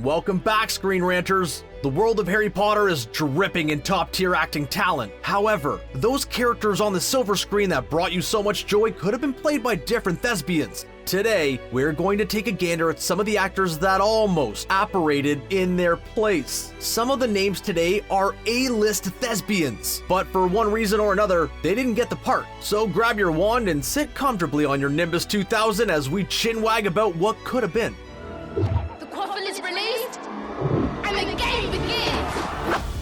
Welcome back, ScreenRanters! The world of Harry Potter is dripping in top-tier acting talent. However, those characters on the silver screen that brought you so much joy could have been played by different thespians. Today, we're going to take a gander at some of the actors that almost apparated in their place. Some of the names today are A-list thespians, but for one reason or another, they didn't get the part. So grab your wand and sit comfortably on your Nimbus 2000 as we chinwag about what could have been. The coffin is released, and the game begins!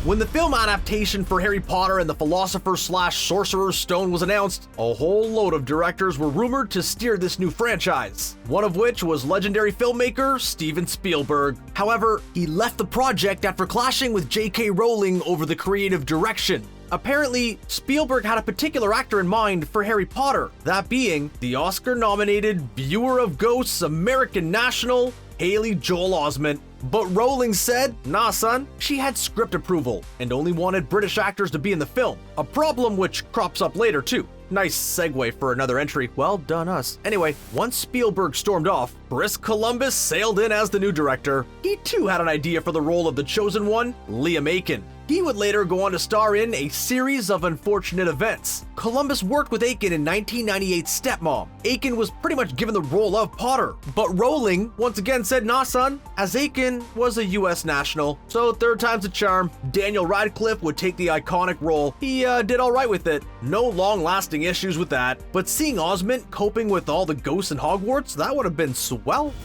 When the film adaptation for Harry Potter and the Philosopher's/Sorcerer's Stone was announced, a whole load of directors were rumored to steer this new franchise, one of which was legendary filmmaker Steven Spielberg. However, he left the project after clashing with JK Rowling over the creative direction. Apparently, Spielberg had a particular actor in mind for Harry Potter, that being the Oscar-nominated viewer of ghosts American national, Haley Joel Osment. But Rowling said, nah son, she had script approval and only wanted British actors to be in the film. A problem which crops up later too. Nice segue for another entry. Well done us. Anyway, once Spielberg stormed off, Chris Columbus sailed in as the new director. He too had an idea for the role of the chosen one, Liam Aiken. He would later go on to star in A Series of Unfortunate Events. Columbus worked with Aiken in 1998's Stepmom. Aiken was pretty much given the role of Potter, but Rowling once again said nah son, as Aiken was a US national, so third time's a charm. Daniel Radcliffe would take the iconic role. He did alright with it. No long-lasting issues with that, but seeing Osment coping with all the ghosts in Hogwarts, that would have been swell.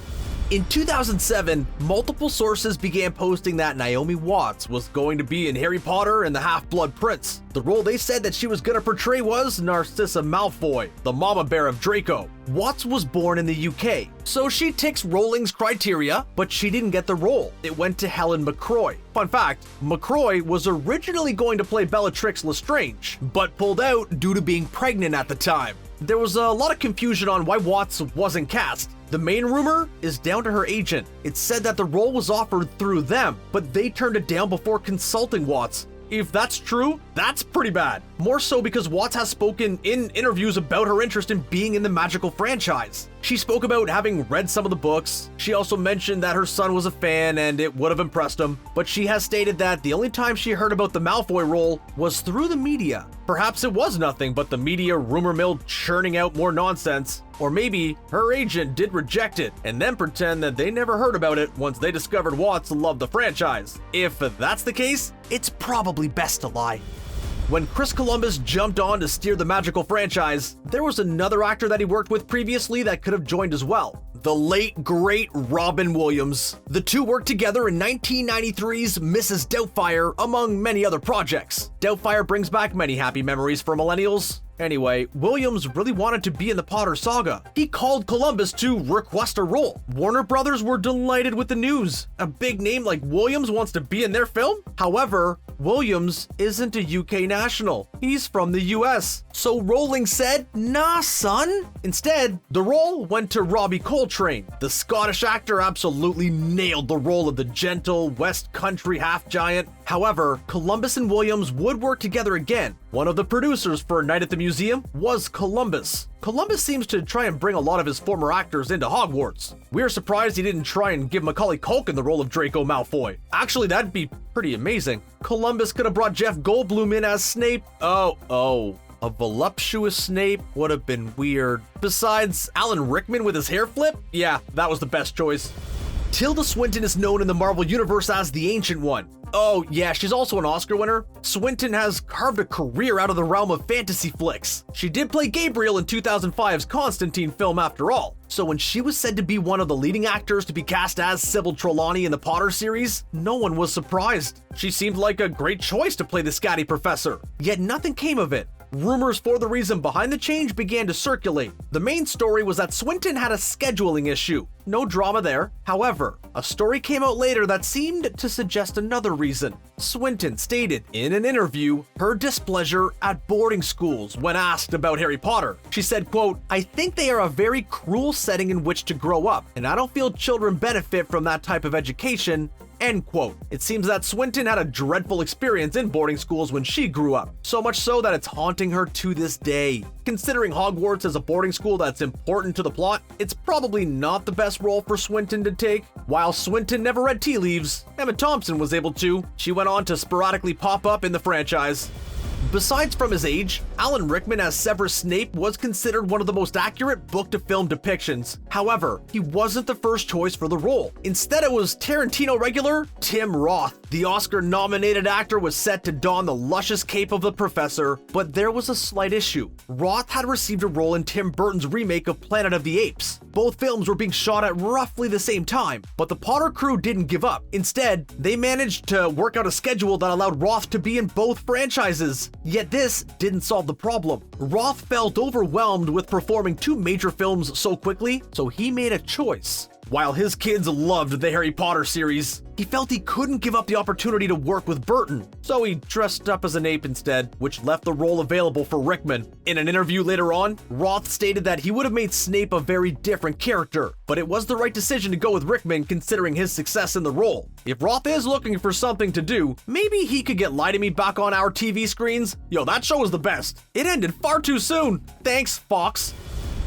In 2007, multiple sources began posting that Naomi Watts was going to be in Harry Potter and the Half-Blood Prince. The role they said that she was going to portray was Narcissa Malfoy, the mama bear of Draco. Watts was born in the UK, so she ticks Rowling's criteria, but she didn't get the role. It went to Helen McCroy. Fun fact, McCroy was originally going to play Bellatrix Lestrange, but pulled out due to being pregnant at the time. There was a lot of confusion on why Watts wasn't cast. The main rumor is down to her agent. It said that the role was offered through them, but they turned it down before consulting Watts. If that's true, that's pretty bad. More so because Watts has spoken in interviews about her interest in being in the magical franchise. She spoke about having read some of the books. She also mentioned that her son was a fan and it would have impressed him, but she has stated that the only time she heard about the Malfoy role was through the media. Perhaps it was nothing but the media rumor mill churning out more nonsense. Or maybe her agent did reject it and then pretend that they never heard about it once they discovered Watts loved the franchise. If that's the case, it's probably best to lie. When Chris Columbus jumped on to steer the magical franchise, there was another actor that he worked with previously that could have joined as well. The late, great Robin Williams. The two worked together in 1993's Mrs. Doubtfire, among many other projects. Doubtfire brings back many happy memories for millennials. Anyway, Williams really wanted to be in the Potter saga. He called Columbus to request a role. Warner Brothers were delighted with the news. A big name like Williams wants to be in their film? However, Williams isn't a UK national. He's from the US. So Rowling said, nah son. Instead, the role went to Robbie Coltrane. The Scottish actor absolutely nailed the role of the gentle West Country half-giant. However, Columbus and Williams would work together again. One of the producers for Night at the Museum was Columbus. Columbus seems to try and bring a lot of his former actors into Hogwarts. We're surprised he didn't try and give Macaulay Culkin the role of Draco Malfoy. Actually, that'd be pretty amazing. Columbus could have brought Jeff Goldblum in as Snape. Oh. A voluptuous Snape would have been weird. Besides, Alan Rickman with his hair flip? Yeah, that was the best choice. Tilda Swinton is known in the Marvel Universe as the Ancient One. Oh yeah, she's also an Oscar winner. Swinton has carved a career out of the realm of fantasy flicks. She did play Gabriel in 2005's Constantine film after all. So when she was said to be one of the leading actors to be cast as Sybil Trelawney in the Potter series, no one was surprised. She seemed like a great choice to play the scatty professor. Yet nothing came of it. Rumors for the reason behind the change began to circulate. The main story was that Swinton had a scheduling issue. No drama there. However, a story came out later that seemed to suggest another reason. Swinton stated in an interview her displeasure at boarding schools when asked about Harry Potter. She said, quote, "I think they are a very cruel setting in which to grow up, and I don't feel children benefit from that type of education. End quote. It seems that Swinton had a dreadful experience in boarding schools when she grew up, so much so that it's haunting her to this day. Considering Hogwarts as a boarding school that's important to the plot, it's probably not the best role for Swinton to take. While Swinton never read tea leaves, Emma Thompson was able to. She went on to sporadically pop up in the franchise. Besides from his age, Alan Rickman as Severus Snape was considered one of the most accurate book-to-film depictions. However, he wasn't the first choice for the role. Instead, it was Tarantino regular Tim Roth. The Oscar-nominated actor was set to don the luscious cape of the Professor, but there was a slight issue. Roth had received a role in Tim Burton's remake of Planet of the Apes. Both films were being shot at roughly the same time, but the Potter crew didn't give up. Instead, they managed to work out a schedule that allowed Roth to be in both franchises. Yet this didn't solve the problem. Roth felt overwhelmed with performing two major films so quickly, so he made a choice. While his kids loved the Harry Potter series, he felt he couldn't give up the opportunity to work with Burton, so he dressed up as an ape instead, which left the role available for Rickman. In an interview later on, Roth stated that he would have made Snape a very different character, but it was the right decision to go with Rickman considering his success in the role. If Roth is looking for something to do, maybe he could get Lie to Me back on our TV screens. Yo, that show was the best. It ended far too soon. Thanks, Fox.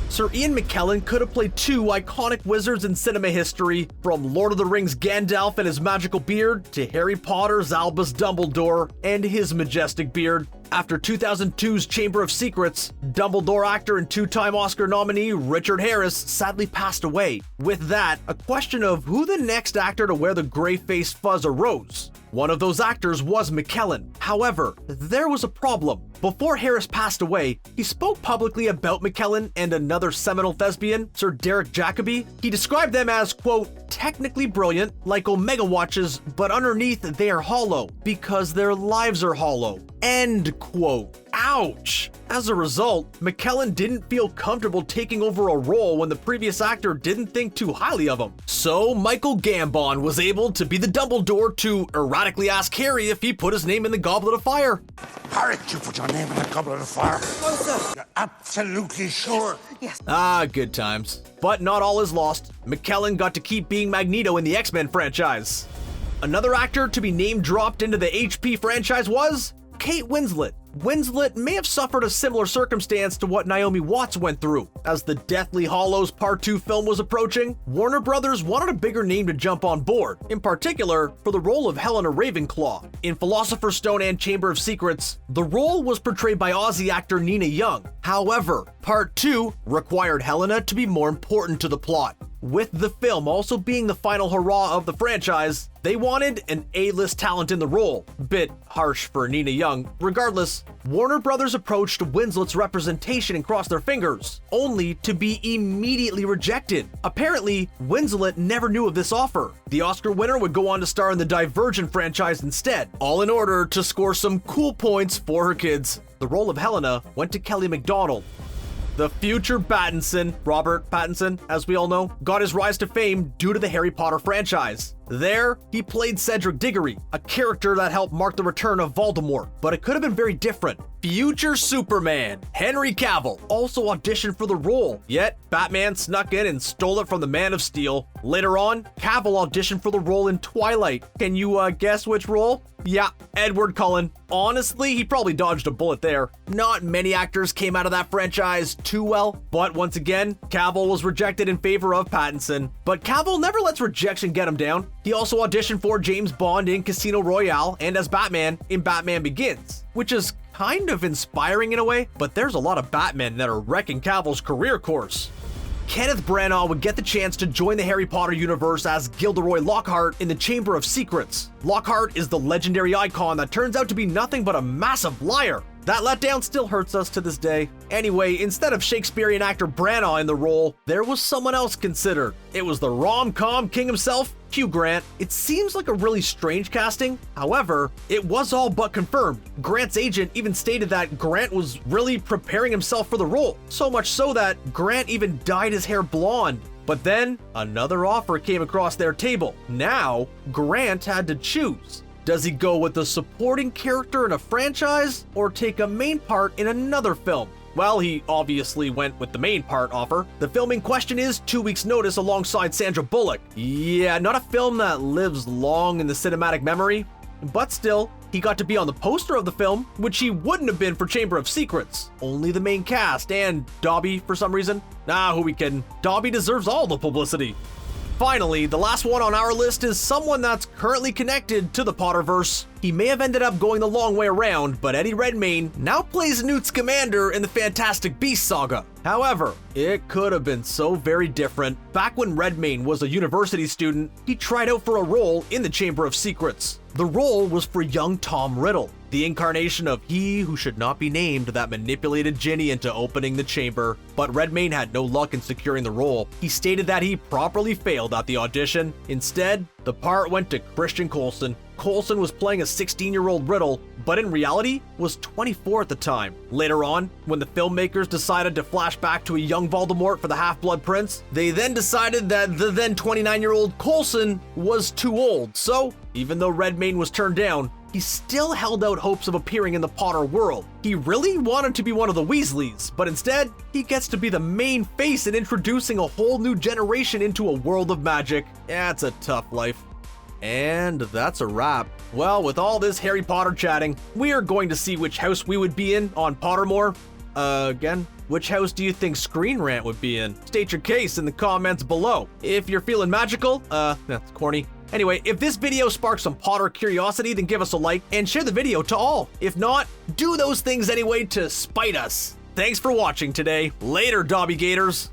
Sir Ian McKellen could have played two iconic wizards in cinema history, from Lord of the Rings' Gandalf and his magical beard, to Harry Potter's Albus Dumbledore and his majestic beard. After 2002's Chamber of Secrets, Dumbledore actor and two-time Oscar nominee Richard Harris sadly passed away. With that, a question of who the next actor to wear the gray-faced fuzz arose. One of those actors was McKellen. However, there was a problem. Before Harris passed away, he spoke publicly about McKellen and another seminal thespian, Sir Derek Jacobi. He described them as, quote, technically brilliant, like Omega watches, but underneath they are hollow, because their lives are hollow. End quote. Ouch! As a result, McKellen didn't feel comfortable taking over a role when the previous actor didn't think too highly of him. So Michael Gambon was able to be the Dumbledore to erratically ask Harry if he put his name in the Goblet of Fire. Harry, did you put your name in the Goblet of Fire? No, sir. You're absolutely sure? Yes. Ah, good times. But not all is lost. McKellen got to keep being Magneto in the X-Men franchise. Another actor to be name-dropped into the HP franchise was Kate Winslet. Winslet may have suffered a similar circumstance to what Naomi Watts went through. As the Deathly Hallows Part 2 film was approaching, Warner Brothers wanted a bigger name to jump on board, in particular for the role of Helena Ravenclaw. In Philosopher's Stone and Chamber of Secrets, the role was portrayed by Aussie actor Nina Young. However, Part 2 required Helena to be more important to the plot. With the film also being the final hurrah of the franchise, they wanted an A-list talent in the role. Bit harsh for Nina Young. Regardless, Warner Brothers approached Winslet's representation and crossed their fingers, only to be immediately rejected. Apparently, Winslet never knew of this offer. The Oscar winner would go on to star in the Divergent franchise instead, all in order to score some cool points for her kids. The role of Helena went to Kelly MacDonald. The future Pattinson, Robert Pattinson, as we all know, got his rise to fame due to the Harry Potter franchise. There, he played Cedric Diggory, a character that helped mark the return of Voldemort, but it could have been very different. Future Superman, Henry Cavill, also auditioned for the role, yet Batman snuck in and stole it from the Man of Steel. Later on, Cavill auditioned for the role in Twilight. Can you guess which role? Yeah, Edward Cullen. Honestly, he probably dodged a bullet there. Not many actors came out of that franchise too well, but once again, Cavill was rejected in favor of Pattinson. But Cavill never lets rejection get him down. He also auditioned for James Bond in Casino Royale and as Batman in Batman Begins, which is kind of inspiring in a way, but there's a lot of Batmen that are wrecking Cavill's career course. Kenneth Branagh would get the chance to join the Harry Potter universe as Gilderoy Lockhart in the Chamber of Secrets. Lockhart is the legendary icon that turns out to be nothing but a massive liar. That letdown still hurts us to this day. Anyway, instead of Shakespearean actor Branagh in the role, there was someone else considered. It was the rom-com king himself, Hugh Grant. It seems like a really strange casting. However, it was all but confirmed. Grant's agent even stated that Grant was really preparing himself for the role, so much so that Grant even dyed his hair blonde. But then, another offer came across their table. Now, Grant had to choose. Does he go with a supporting character in a franchise or take a main part in another film? Well, he obviously went with the main part offer. The film in question is 2 Weeks' Notice alongside Sandra Bullock. Yeah, not a film that lives long in the cinematic memory, but still, he got to be on the poster of the film, which he wouldn't have been for Chamber of Secrets. Only the main cast and Dobby for some reason. Nah, who we kidding? Dobby deserves all the publicity. Finally, the last one on our list is someone that's currently connected to the Potterverse. He may have ended up going the long way around, but Eddie Redmayne now plays Newt Scamander in the Fantastic Beasts saga. However, it could have been so very different. Back when Redmayne was a university student, he tried out for a role in the Chamber of Secrets. The role was for young Tom Riddle, the incarnation of he who should not be named that manipulated Ginny into opening the chamber. But Redmayne had no luck in securing the role. He stated that he properly failed at the audition. Instead, the part went to Christian Coulson. Coulson was playing a 16-year-old Riddle, but in reality was 24 at the time. Later on, when the filmmakers decided to flash back to a young Voldemort for the Half-Blood Prince, they then decided that the then 29-year-old Coulson was too old. So, even though Redmayne was turned down, he still held out hopes of appearing in the Potter world. He really wanted to be one of the Weasleys, but instead, he gets to be the main face in introducing a whole new generation into a world of magic. Yeah, it's a tough life. And that's a wrap. Well, with all this Harry Potter chatting, we are going to see which house we would be in on Pottermore. Again, which house do you think Screen Rant would be in? State your case in the comments below. If you're feeling magical, that's corny. Anyway, if this video sparks some Potter curiosity, then give us a like and share the video to all. If not, do those things anyway to spite us. Thanks for watching today. Later, Dobby Gators.